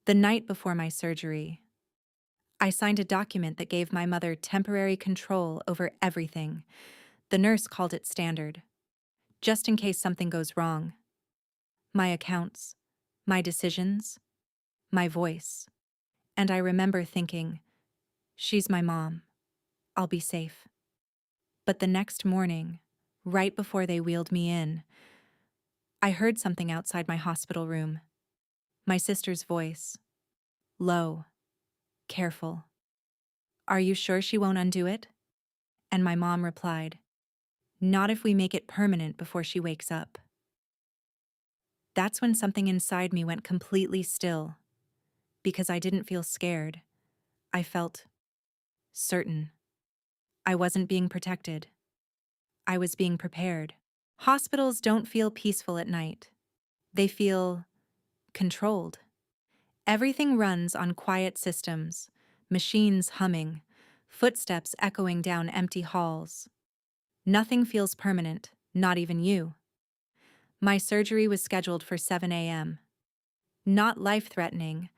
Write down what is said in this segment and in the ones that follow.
The night before my surgery, I signed a document that gave my mother temporary control over everything. The nurse called it standard, just in case something goes wrong. My accounts, my decisions, my voice. And I remember thinking, she's my mom. I'll be safe. But the next morning, right before they wheeled me in, I heard something outside my hospital room. My sister's voice. Low, careful. Are you sure she won't undo it? And my mom replied, not if we make it permanent before she wakes up. That's when something inside me went completely still, because I didn't feel scared. I felt certain. I wasn't being protected. I was being prepared. Hospitals don't feel peaceful at night. They feel controlled. Everything runs on quiet systems, machines humming, footsteps echoing down empty halls. Nothing feels permanent, not even you. My surgery was scheduled for 7 a.m. Not life-threatening,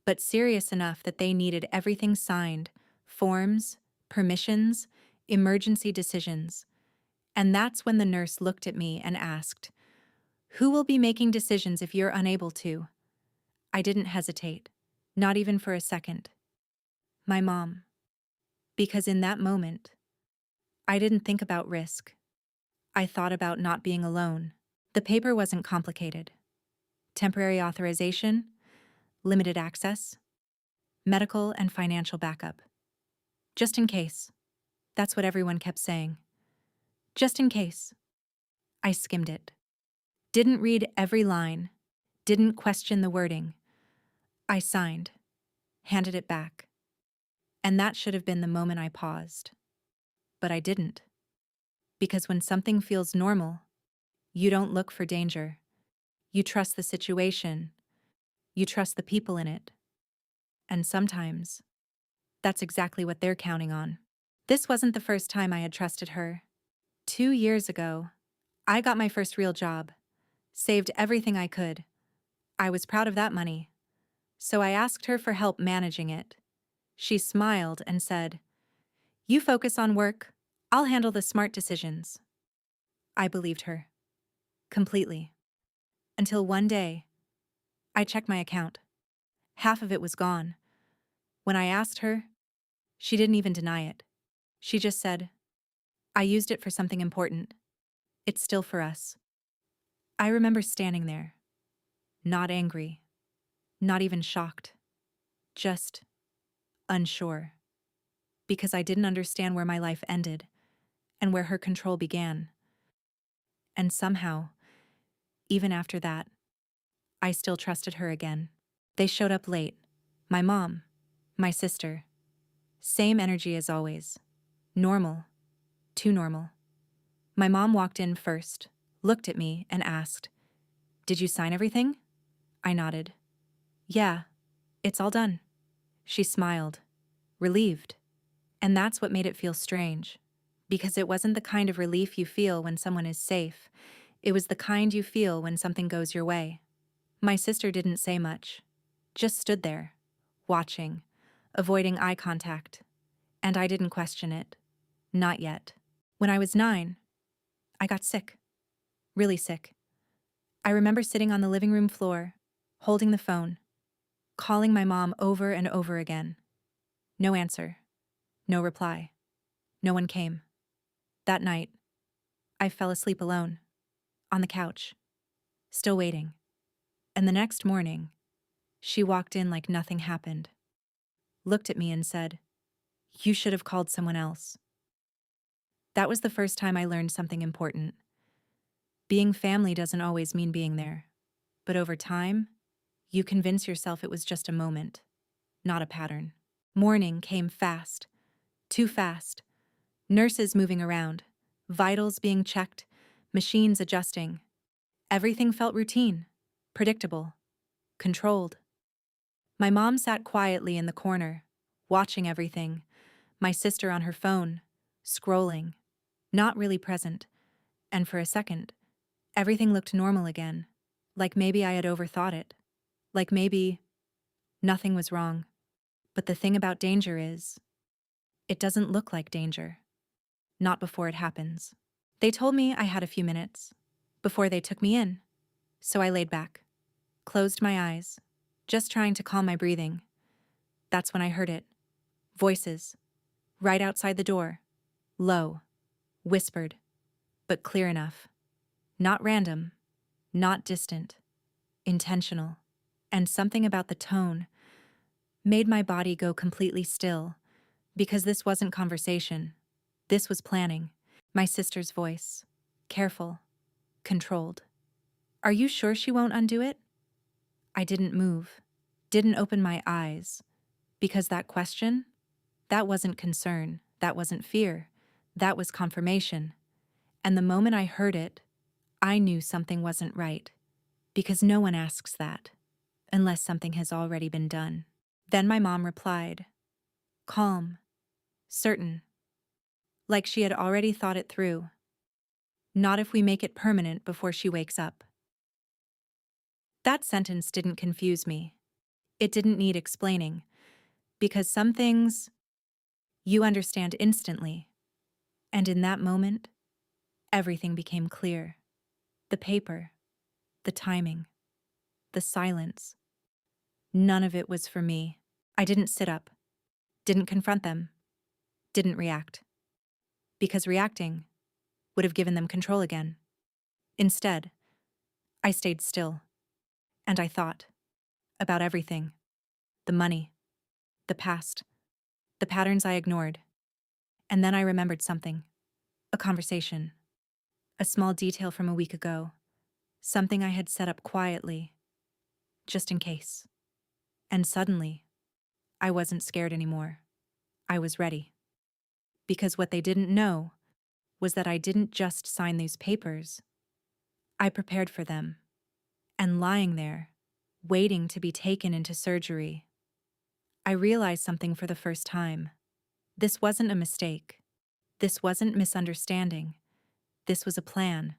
but serious enough that they needed everything signed: forms, permissions, emergency decisions. And that's when the nurse looked at me and asked, "Who will be making decisions if you're unable to?" I didn't hesitate, not even for a second. My mom. Because in that moment, I didn't think about risk. I thought about not being alone. The paper wasn't complicated. Temporary authorization, limited access, medical and financial backup. Just in case. That's what everyone kept saying. Just in case. I skimmed it. Didn't read every line. Didn't question the wording. I signed. Handed it back. And that should have been the moment I paused. But I didn't. Because when something feels normal, you don't look for danger. You trust the situation. You trust the people in it. And sometimes, that's exactly what they're counting on. This wasn't the first time I had trusted her. 2 years ago, I got my first real job. Saved everything I could. I was proud of that money. So I asked her for help managing it. She smiled and said, "You focus on work. I'll handle the smart decisions." I believed her. Completely. Until one day, I checked my account. Half of it was gone. When I asked her, she didn't even deny it. She just said, "I used it for something important. It's still for us." I remember standing there, not angry, not even shocked, just unsure, because I didn't understand where my life ended and where her control began. And somehow, even after that, I still trusted her again. They showed up late. My mom, my sister. Same energy as always. Normal. Too normal. My mom walked in first, looked at me, and asked, "Did you sign everything?" I nodded. "Yeah, it's all done." She smiled, relieved. And that's what made it feel strange. Because it wasn't the kind of relief you feel when someone is safe. It was the kind you feel when something goes your way. My sister didn't say much, just stood there, watching, avoiding eye contact. And I didn't question it. Not yet. When I was 9, I got sick. Really sick. I remember sitting on the living room floor, holding the phone, calling my mom over and over again. No answer. No reply. No one came. That night, I fell asleep alone, on the couch, still waiting. And the next morning, she walked in like nothing happened, looked at me and said, "You should have called someone else." That was the first time I learned something important. Being family doesn't always mean being there. But over time, you convince yourself it was just a moment, not a pattern. Morning came fast, too fast. Nurses moving around, vitals being checked, machines adjusting. Everything felt routine, predictable, controlled. My mom sat quietly in the corner, watching everything. My sister on her phone, scrolling, not really present. And for a second, everything looked normal again. Like maybe I had overthought it. Like maybe Nothing was wrong. But the thing about danger is, it doesn't look like danger. Not before it happens. They told me I had a few minutes before they took me in. So I laid back, closed my eyes, just trying to calm my breathing. That's when I heard it. Voices. Right outside the door. Low. Whispered. But clear enough. Not random. Not distant. Intentional. And something about the tone made my body go completely still, because this wasn't conversation. This was planning. My sister's voice. Careful. Controlled. Are you sure she won't undo it? I didn't move. Didn't open my eyes. Because that question? That wasn't concern. That wasn't fear. That was confirmation. And the moment I heard it, I knew something wasn't right. Because no one asks that, unless something has already been done. Then my mom replied, calm, certain, like she had already thought it through. Not if we make it permanent before she wakes up. That sentence didn't confuse me. It didn't need explaining, because some things you understand instantly. And in that moment, everything became clear. The paper, the timing, the silence. None of it was for me. I didn't sit up, didn't confront them, didn't react. Because reacting would have given them control again. Instead, I stayed still, and I thought about everything. The money, the past, the patterns I ignored. And then I remembered something. A conversation. A small detail from a week ago. Something I had set up quietly, just in case. And suddenly, I wasn't scared anymore. I was ready. Because what they didn't know was that I didn't just sign these papers. I prepared for them. And lying there, waiting to be taken into surgery, I realized something for the first time. This wasn't a mistake. This wasn't misunderstanding. This was a plan.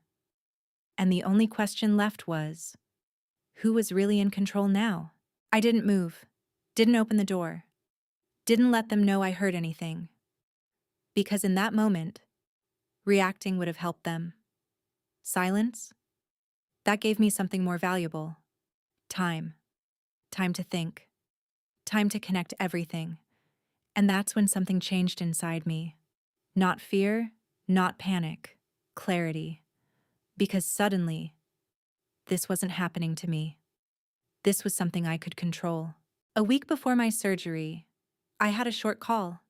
And the only question left was, who was really in control now? I didn't move, didn't open the door, didn't let them know I heard anything. Because in that moment, reacting would have helped them. Silence? That gave me something more valuable. Time. Time to think. Time to connect everything. And that's when something changed inside me. Not fear, not panic, clarity. Because suddenly, this wasn't happening to me. This was something I could control. A week before my surgery, I had a short call.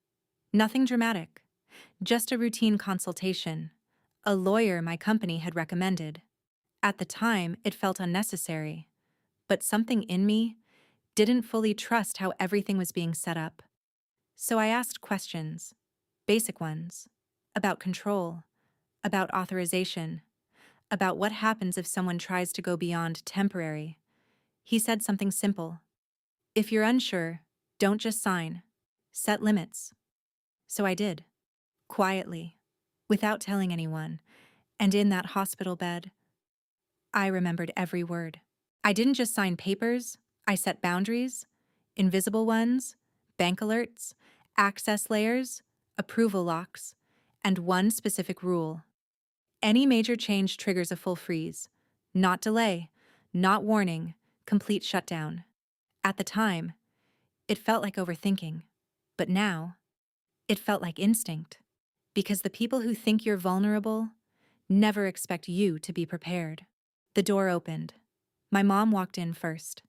Nothing dramatic. Just a routine consultation. A lawyer my company had recommended. At the time, it felt unnecessary. But something in me didn't fully trust how everything was being set up. So I asked questions. Basic ones. About control. About authorization. About what happens if someone tries to go beyond temporary. He said something simple. If you're unsure, don't just sign. Set limits. So I did. Quietly. Without telling anyone. And in that hospital bed, I remembered every word. I didn't just sign papers, I set boundaries, invisible ones, bank alerts, access layers, approval locks, and one specific rule. Any major change triggers a full freeze. Not delay, not warning, complete shutdown. At the time, it felt like overthinking. But now, it felt like instinct. Because the people who think you're vulnerable never expect you to be prepared. The door opened. My mom walked in first.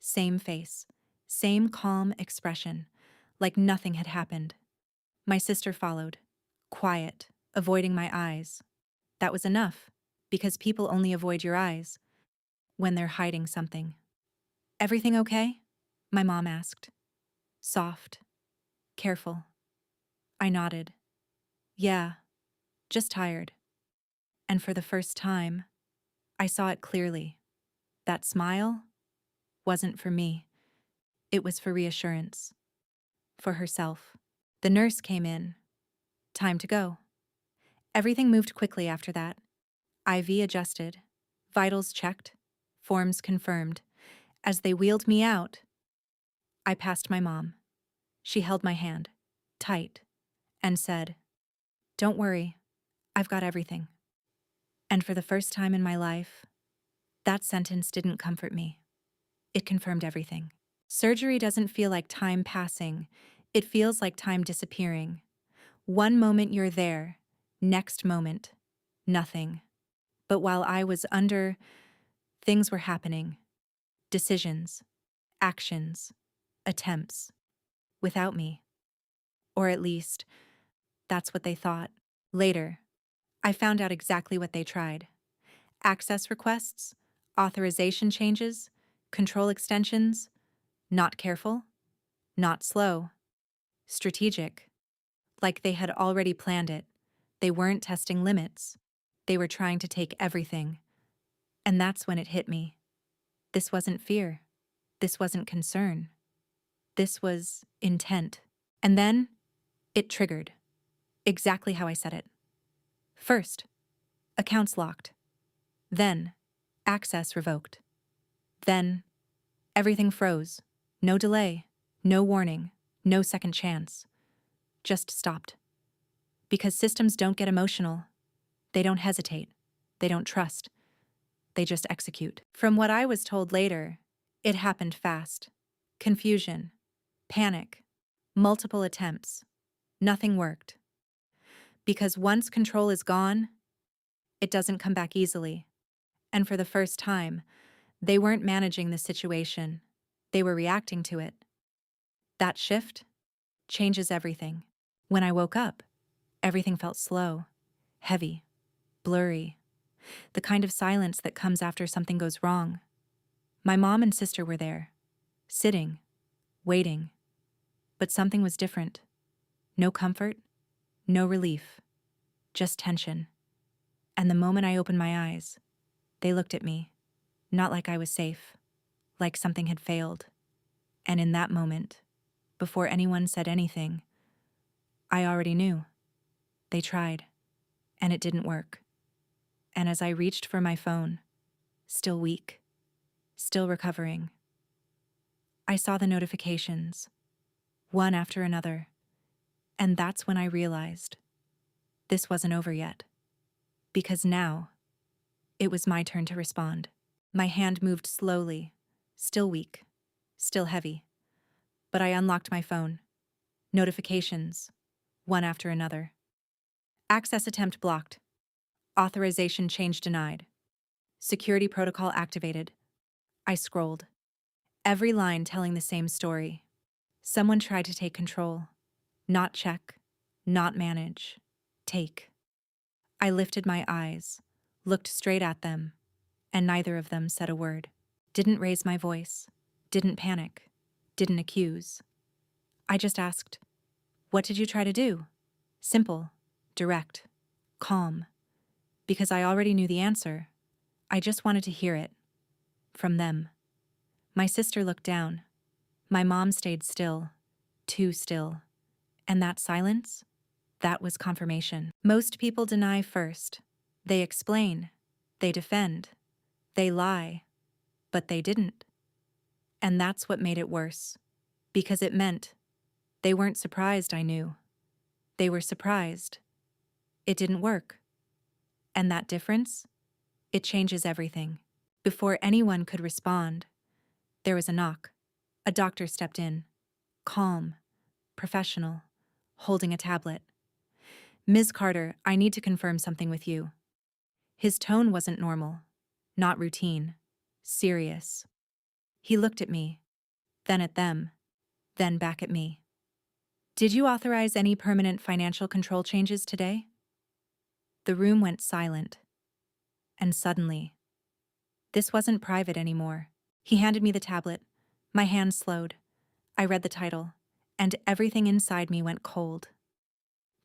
Same face, same calm expression, like nothing had happened. My sister followed, quiet, avoiding my eyes. That was enough, because people only avoid your eyes when they're hiding something. Everything okay? My mom asked. Soft, careful. I nodded. Yeah, just tired. And for the first time, I saw it clearly. That smile wasn't for me. It was for reassurance. For herself. The nurse came in. Time to go. Everything moved quickly after that. IV adjusted. Vitals checked. Forms confirmed. As they wheeled me out, I passed my mom. She held my hand, tight, and said, "Don't worry, I've got everything." And for the first time in my life, that sentence didn't comfort me. It confirmed everything. Surgery doesn't feel like time passing, it feels like time disappearing. One moment you're there, next moment, nothing. But while I was under, things were happening. Decisions, actions, attempts, without me. Or at least, that's what they thought. Later, I found out exactly what they tried. Access requests, authorization changes, control extensions, not careful, not slow, strategic. Like they had already planned it. They weren't testing limits. They were trying to take everything. And that's when it hit me. This wasn't fear. This wasn't concern. This was intent. And then it triggered. Exactly how I said it. First, accounts locked. Then, access revoked. Then, everything froze. No delay, no warning, no second chance. Just stopped. Because systems don't get emotional. They don't hesitate. They don't trust. They just execute. From what I was told later, it happened fast. Confusion, panic, multiple attempts. Nothing worked. Because once control is gone, it doesn't come back easily. And for the first time, they weren't managing the situation. They were reacting to it. That shift changes everything. When I woke up, everything felt slow, heavy, blurry. The kind of silence that comes after something goes wrong. My mom and sister were there, sitting, waiting. But something was different. No comfort, no relief, just tension. And the moment I opened my eyes, they looked at me, not like I was safe, like something had failed. And in that moment, before anyone said anything, I already knew. They tried, and it didn't work. And as I reached for my phone, still weak, still recovering, I saw the notifications, one after another. And that's when I realized this wasn't over yet. Because now, it was my turn to respond. My hand moved slowly, still weak, still heavy. But I unlocked my phone. Notifications, one after another. Access attempt blocked. Authorization change denied. Security protocol activated. I scrolled. Every line telling the same story. Someone tried to take control. Not check, not manage. Take. I lifted my eyes, looked straight at them, and neither of them said a word. Didn't raise my voice, didn't panic, didn't accuse. I just asked, "What did you try to do?" Simple, direct, calm. Because I already knew the answer. I just wanted to hear it. From them. My sister looked down. My mom stayed still, too still. And that silence? That was confirmation. Most people deny first. They explain. They defend. They lie. But they didn't. And that's what made it worse. Because it meant they weren't surprised I knew. They were surprised. It didn't work. And that difference? It changes everything. Before anyone could respond, there was a knock. A doctor stepped in. Calm. Professional. Holding a tablet. "Ms. Carter, I need to confirm something with you." His tone wasn't normal. Not routine. Serious. He looked at me. Then at them. Then back at me. "Did you authorize any permanent financial control changes today?" The room went silent. And suddenly, this wasn't private anymore. He handed me the tablet. My hand slowed. I read the title, and everything inside me went cold.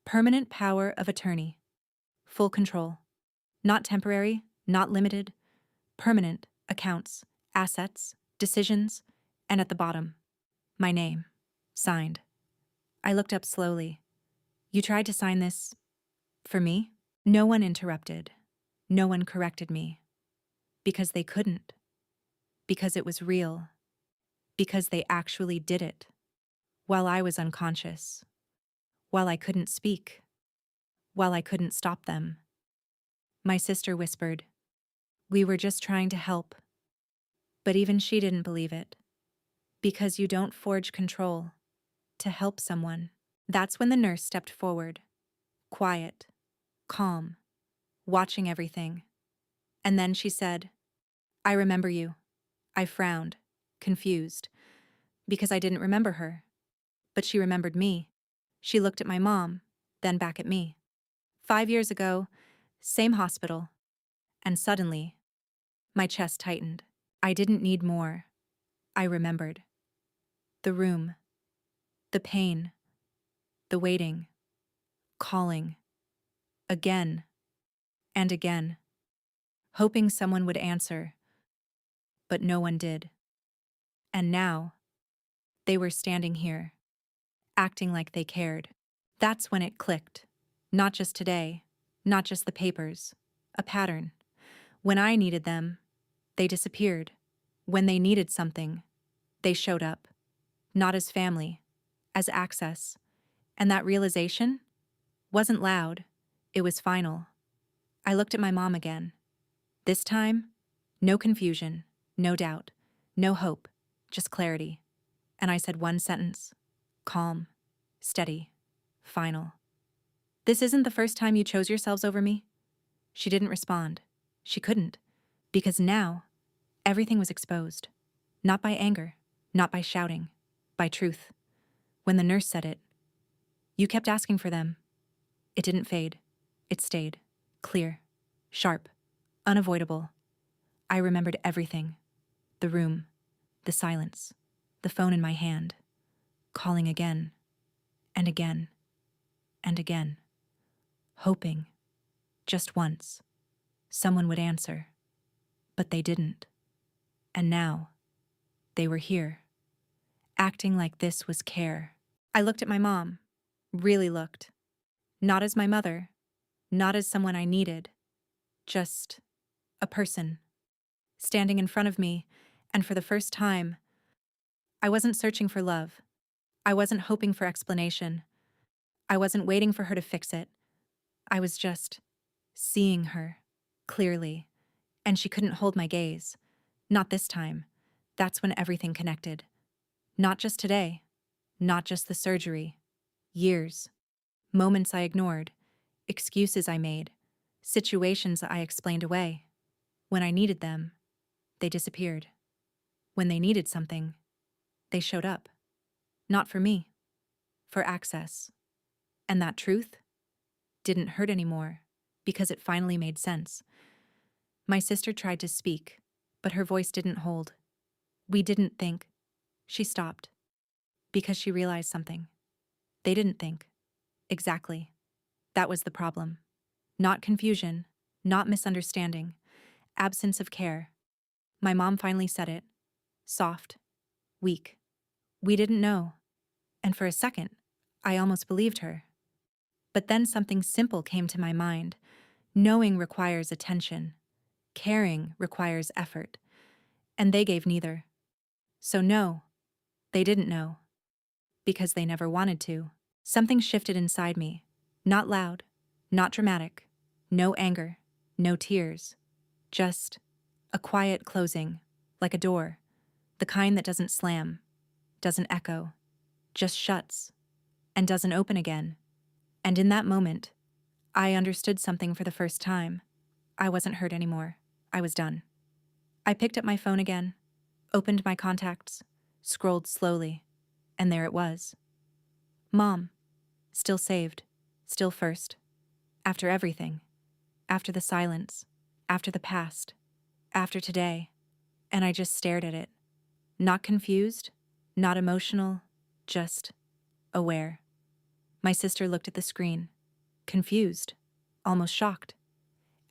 Permanent power of attorney. Full control. Not temporary, not limited. Permanent accounts, assets, decisions, and at the bottom, my name. Signed. I looked up slowly. "You tried to sign this for me?" No one interrupted. No one corrected me. Because they couldn't. Because it was real. because they actually did it, while I was unconscious, while I couldn't speak, while I couldn't stop them. My sister whispered, "We were just trying to help." But even she didn't believe it, because you don't forge control to help someone. That's when the nurse stepped forward, quiet, calm, watching everything. And then she said, "I remember you." I frowned, confused, because I didn't remember her. But she remembered me. She looked at my mom, then back at me. 5 years ago, same hospital. And suddenly, my chest tightened. I didn't need more. I remembered. The room, the pain, the waiting, calling, again and again, hoping someone would answer, but no one did. And now, they were standing here, acting like they cared. That's when it clicked. Not just today, not just the papers, a pattern. When I needed them, they disappeared. When they needed something, they showed up. Not as family, as access. And that realization wasn't loud, it was final. I looked at my mom again. This time, no confusion, no doubt, no hope, just clarity. And I said one sentence: calm, steady, final. "This isn't the first time you chose yourselves over me?" She didn't respond. She couldn't, because now everything was exposed. Not by anger, not by shouting, by truth. When the nurse said it, "You kept asking for them." It didn't fade. It stayed. Clear, sharp, unavoidable. I remembered everything. The room, the silence, the phone in my hand, calling again and again and again, hoping, just once, someone would answer. But they didn't. And now, they were here, acting like this was care. I looked at my mom, really looked. Not as my mother, not as someone I needed, just a person, standing in front of me, and for the first time, I wasn't searching for love. I wasn't hoping for explanation. I wasn't waiting for her to fix it. I was just seeing her, clearly, and she couldn't hold my gaze. Not this time. That's when everything connected. Not just today, not just the surgery. Years. Moments I ignored. Excuses I made. Situations I explained away. When I needed them, they disappeared. When they needed something, they showed up. Not for me, for access. And that truth didn't hurt anymore, because it finally made sense. My sister tried to speak, but her voice didn't hold. We didn't think. She stopped, because she realized something. They didn't think. Exactly. That was the problem. Not confusion, not misunderstanding, absence of care. My mom finally said it. Soft, weak. "We didn't know." And for a second, I almost believed her. But then something simple came to my mind. Knowing requires attention. Caring requires effort. And they gave neither. So no, they didn't know. Because they never wanted to. Something shifted inside me. Not loud, not dramatic. No anger, no tears. Just a quiet closing, like a door. The kind that doesn't slam, doesn't echo, just shuts, and doesn't open again. And in that moment, I understood something for the first time. I wasn't hurt anymore. I was done. I picked up my phone again, opened my contacts, scrolled slowly, and there it was. Mom, still saved, still first. After everything, after the silence, after the past, after today. And I just stared at it. Not confused, not emotional, just aware. My sister looked at the screen, confused, almost shocked.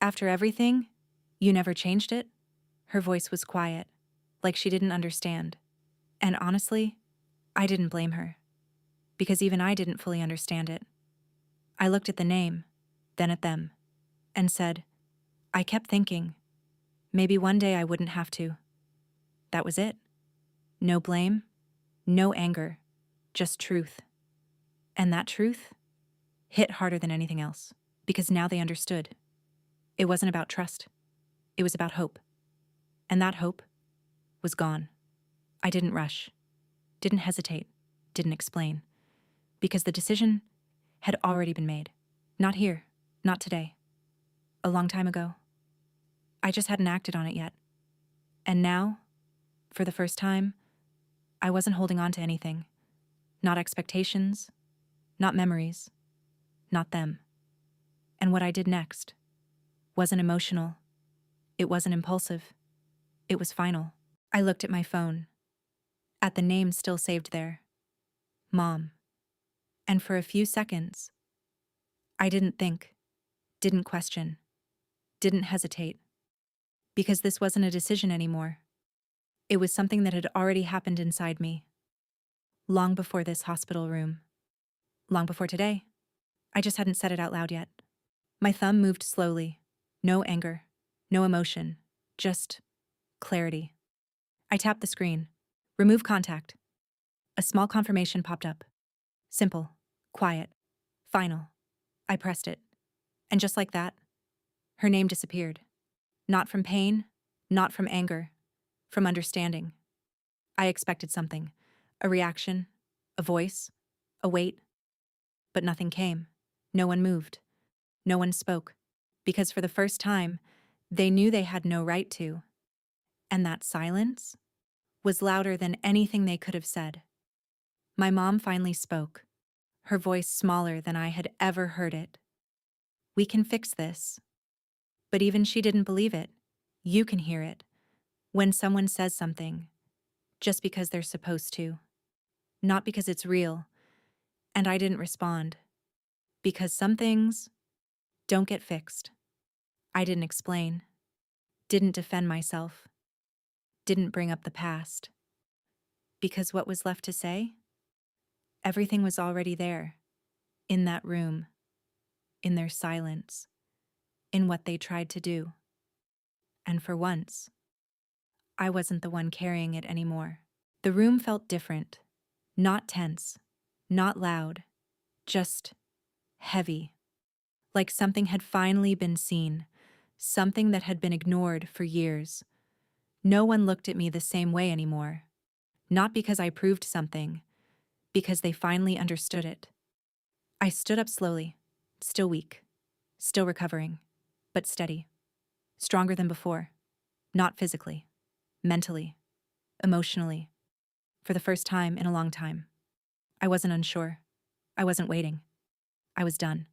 "After everything, you never changed it?" Her voice was quiet, like she didn't understand. And honestly, I didn't blame her, because even I didn't fully understand it. I looked at the name, then at them, and said, "I kept thinking, maybe one day I wouldn't have to." That was it. No blame, no anger, just truth. And that truth hit harder than anything else, because now they understood. It wasn't about trust, it was about hope. And that hope was gone. I didn't rush, didn't hesitate, didn't explain, because the decision had already been made. Not here, not today. A long time ago. I just hadn't acted on it yet. And now, for the first time, I wasn't holding on to anything. Not expectations, not memories, not them. And what I did next wasn't emotional. It wasn't impulsive. It was final. I looked at my phone, at the name still saved there. Mom. And for a few seconds, I didn't think, didn't question, didn't hesitate. Because this wasn't a decision anymore. It was something that had already happened inside me. Long before this hospital room. Long before today. I just hadn't said it out loud yet. My thumb moved slowly. No anger. No emotion. Just clarity. I tapped the screen. Remove contact. A small confirmation popped up. Simple. Quiet. Final. I pressed it. And just like that, her name disappeared. Not from pain, not from anger, from understanding. I expected something. A reaction, a voice, a wait. But nothing came. No one moved. No one spoke. Because for the first time, they knew they had no right to. And that silence was louder than anything they could have said. My mom finally spoke, her voice smaller than I had ever heard it. We can fix this. But even she didn't believe it. You can hear it. When someone says something, just because they're supposed to. Not because it's real. And I didn't respond. Because some things don't get fixed. I didn't explain. Didn't defend myself. Didn't bring up the past. Because what was left to say? Everything was already there. In that room. In their silence. In what they tried to do. And for once, I wasn't the one carrying it anymore. The room felt different. Not tense. Not loud. Just heavy. Like something had finally been seen. Something that had been ignored for years. No one looked at me the same way anymore. Not because I proved something. Because they finally understood it. I stood up slowly. Still weak. Still recovering. But steady. Stronger than before. Not physically. Mentally. Emotionally. For the first time in a long time. I wasn't unsure. I wasn't waiting. I was done.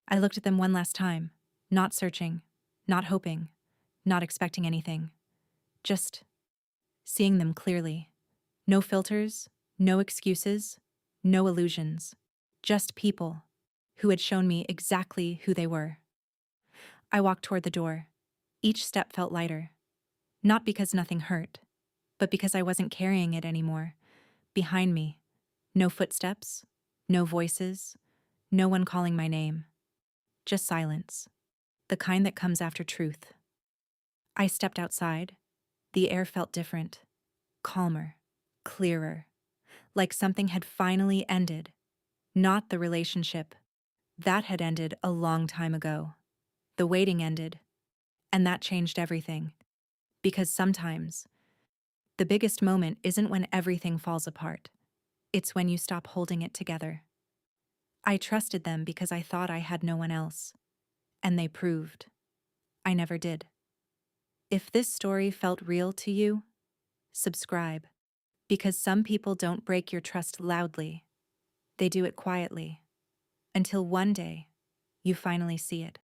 I looked at them one last time, not searching, not hoping, not expecting anything. Just seeing them clearly. No filters, no excuses, no illusions. Just people who had shown me exactly who they were. I walked toward the door. Each step felt lighter. Not because nothing hurt, but because I wasn't carrying it anymore. Behind me, no footsteps, no voices, no one calling my name. Just silence. The kind that comes after truth. I stepped outside. The air felt different. Calmer. Clearer. Like something had finally ended. Not the relationship. That had ended a long time ago. The waiting ended. And that changed everything. Because sometimes, the biggest moment isn't when everything falls apart. It's when you stop holding it together. I trusted them because I thought I had no one else. And they proved. I never did. If this story felt real to you, subscribe. Because some people don't break your trust loudly. They do it quietly. Until one day, you finally see it.